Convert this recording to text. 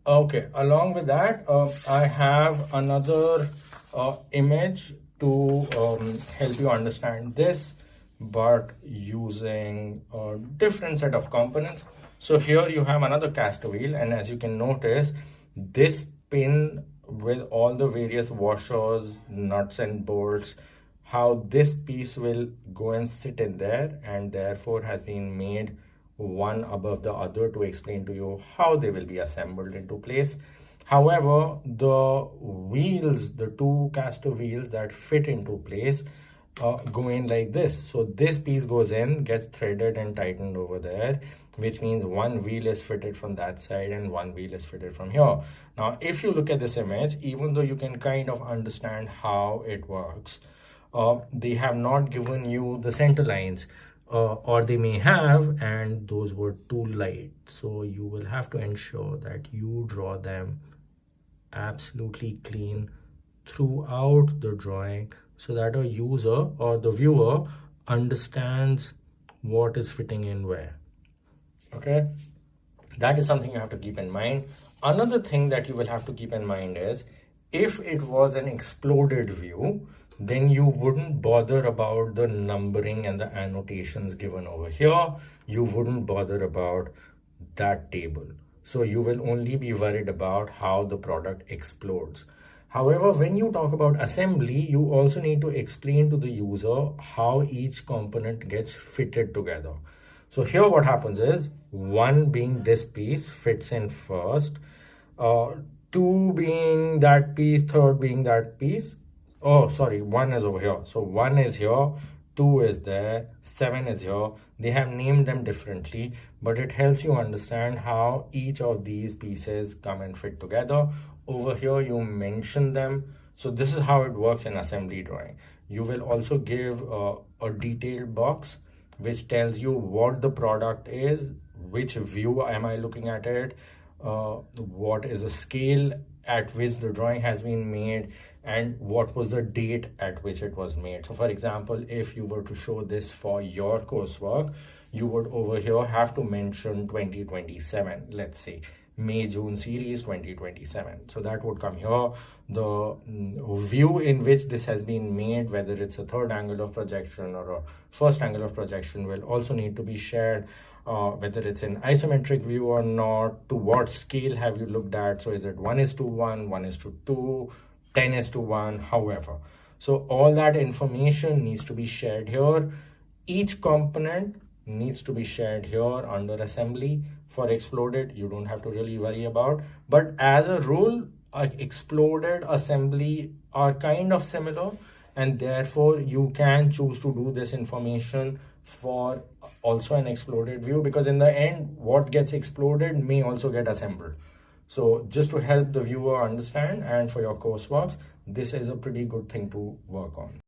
Okay, along with that, I have another image to help you understand this, but using a different set of components. So here you have another caster wheel, and as you can notice, this pin with all the various washers, nuts and bolts, how this piece will go and sit in there, and therefore has been made one above the other to explain to you how they will be assembled into place. However, the wheels, the two caster wheels that fit into place, go in like this. So this piece goes in, gets threaded and tightened over there, which means one wheel is fitted from that side and one wheel is fitted from here. Now, if you look at this image, even though you can kind of understand how it works, they have not given you the center lines, or they may have, and those were too light. So you will have to ensure that you draw them absolutely clean throughout the drawing so that a user or the viewer understands what is fitting in where. Okay, that is something you have to keep in mind. Another thing that you will have to keep in mind is, if it was an exploded view, then you wouldn't bother about the numbering and the annotations given over here. You wouldn't bother about that table. So you will only be worried about how the product explodes. However, when you talk about assembly, you also need to explain to the user how each component gets fitted together. So here what happens is, one being this piece fits in first, two being that piece, third being that piece. Oh, sorry, one is over here. So one is here, two is there, seven is here. They have named them differently, but it helps you understand how each of these pieces come and fit together. Over here, you mention them. So this is how it works in assembly drawing. You will also give a detailed box which tells you what the product is, which view am I looking at it, what is the scale at which the drawing has been made, and what was the date at which it was made. So for example, if you were to show this for your coursework, you would over here have to mention 2027, let's say May-June series 2027. So that would come here. The view in which this has been made, whether it's a third angle of projection or a first angle of projection, will also need to be shared. Whether it's an isometric view or not, to what scale have you looked at? So is it 1:1, 1:2, 10:1, however. So all that information needs to be shared here. Each component needs to be shared here under assembly. For exploded, you don't have to really worry about. But as a rule, exploded assembly are kind of similar, and therefore you can choose to do this information for also an exploded view, because in the end, what gets exploded may also get assembled. So just to help the viewer understand and for your courseworks, this is a pretty good thing to work on.